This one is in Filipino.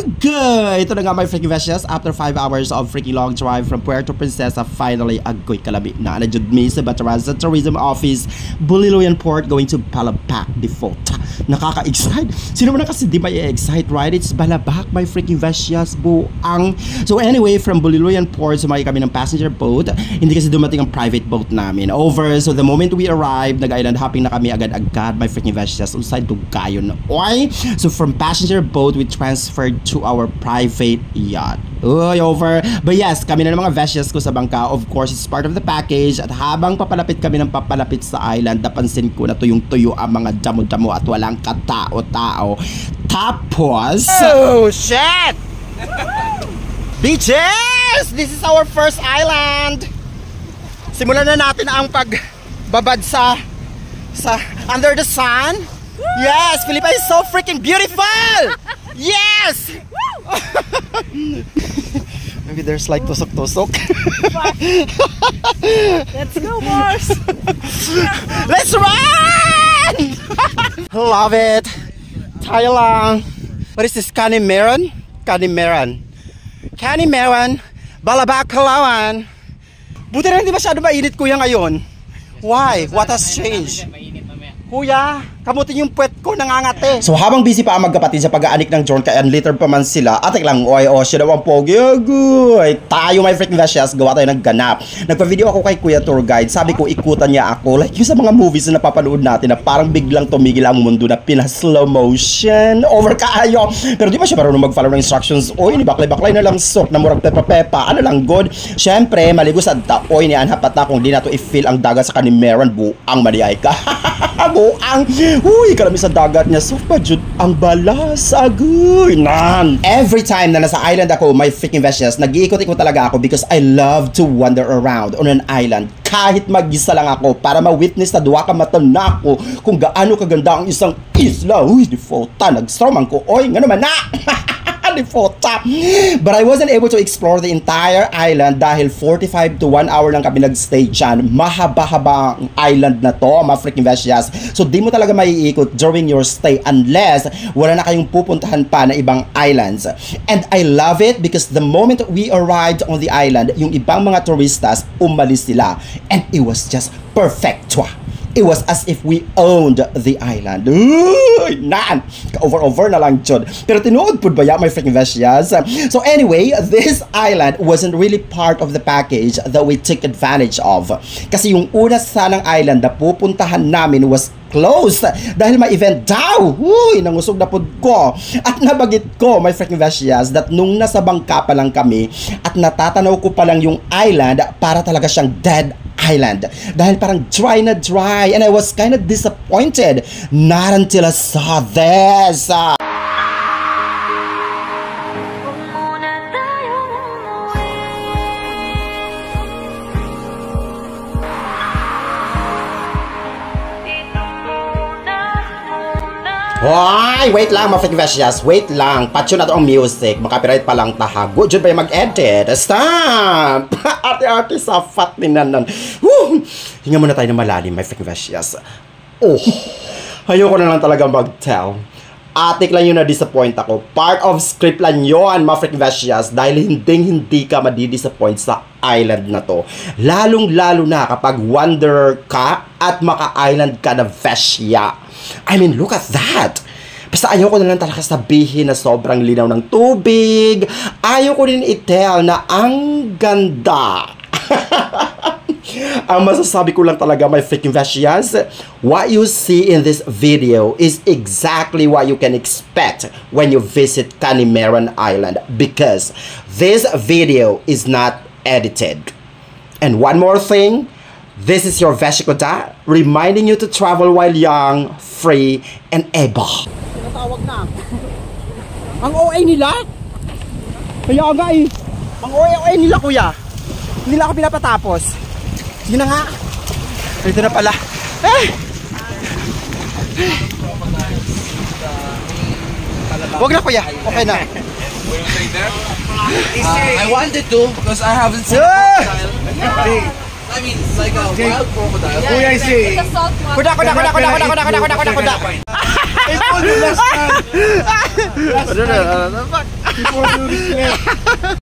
Ito na nga my freaking Vecious. After 5 hours of freaking long drive from Puerto Princesa, finally agoy kalabi na najud mi sa Batangas Tourism Office, Buliloyan Port, going to Balabac default. Nakaka-excite. Sino man na kasi di ba i-excite, right? It's Balabac my freaking Vecious buang. So anyway, from Buliloyan Port, sumakay kami ng passenger boat. Hindi kasi dumating ang private boat namin. Over. So the moment we arrived, nag-island hopping na kami agad-agad my freaking Vecious. Unside to gayon. Oy! So from passenger boat, we transferred to our private yacht. Uy, over. But yes, kami na ng mga Vecious ko sa bangka. Of course, it's part of the package. At habang papalapit kami ng papalapit sa island, napansin ko na tuyong-tuyo ang mga damo-damo at walang katao-tao. Tapos... Oh, shit! Bitches! This is our first island! Simulan na natin ang pagbabad sa under the sun. Yes, Philippines is so freaking beautiful. Yes. Maybe there's like tusok-tusok. Let's go, Mars. Let's run. Love it. Tayo lang. What is this? Canimeron? Canimeron. Canimeron. Balabac, Palawan. Buti na hindi masyado mainit, kuya, ngayon. Why? What has changed? Kuya, kamutin yung puwet ko, nangangate. So habang busy pa ang magkapatid sa pag-aanik ng drone, kaya unliter pa man sila, atik lang, oy, siya daw ang pogi, agoy. Tayo may freaking Vecious, gawa tayo nagganap. Nagpa-video ako kay Kuya Tour Guide, sabi ko ikutan niya ako, like yung sa mga movies na napapanood natin na parang biglang tumigil ang mundo na pina-slow motion, over kaayo. Pero di ba siya marunong mag-follow ng instructions? Oy, ni baklay-baklay na lang sok, na murag pepa-pepa, ano lang good. Siyempre, maligo sa taoy ni anhapat na kung di na to i-feel ang dagat sa Canimeron, buang maniay ka. Ang uy, kalami sa dagat niya. So pa jud ang balas. Agoy nan. Every time na nasa island ako, my freaking Vecious, nag-iikot-ikot talaga ako because I love to wander around on an island. Kahit mag-isa lang ako para ma-witness na duwa ka mata na ako kung gaano kaganda ang isang isla. Uy, default nag-storman ko. Oy, nga naman na. But I wasn't able to explore the entire island dahil 45 to 1 hour lang kami nag-stay dyan. Mahaba-haba ang island na to, mga freaking Vecious. So di mo talaga maiikot during your stay unless wala na kayong pupuntahan pa na ibang islands. And I love it because the moment we arrived on the island, yung ibang mga turistas, umalis sila. And it was just perfect. It was as if we owned the island. Uy, naan! Over na lang, Jod. Pero tinuod po ba ya, my freaking Vecious? So anyway, this island wasn't really part of the package that we took advantage of. Kasi yung una sanang island na pupuntahan namin was closed dahil may event daw. Uy, nangusog na po ko. At nabagit ko, my freaking Vecious, that nung nasa bangka pa lang kami at natatanaw ko pa lang yung island, para talaga siyang dead island. Dahil parang dry na dry. And I was kind of disappointed. Not until I saw this. Why? Wait lang, mga freaking Vecious. Wait lang. Patcho na to ang music. Makapiright pa lang taha. Good job ba yung mag-edit? Stop! Ate-ate sa fat ni Nanan. Woo! Hinga muna tayo ng malalim, my freaking Vecious. Oh! Ayoko na lang talaga mag-tell. Atik lang yun na-disappoint ako. Part of script lang yun, mga freaking Vecious. Dahil hindi ka madi-disappoint sa island na to. Lalong-lalo na kapag wanderer ka at maka-island ka na Vecia. I mean, look at that! Basta ayaw ko na lang talaga sabihin na sobrang linaw ng tubig. Ayaw ko din i-tell na ang ganda. Ang masasabi ko lang talaga, my freaking Vecious, what you see in this video is exactly what you can expect when you visit Canimeron Island because this video is not edited. And one more thing, this is your Vecikoda, reminding you to travel while young, free, and able. Tinatawag na. Ang OA nila? Kaya nga eh. Ang OA nila, kuya. Hindi nila ako pinapatapos. Sige na nga. Dito na pala. Eh! Huwag na, kuya. Okay na. I wanted to because I haven't seen a crocodile. I mean, it's like a wild crocodile. Yeah, I see. It's a salt one. Kuda. I told you last time. Before you reflect.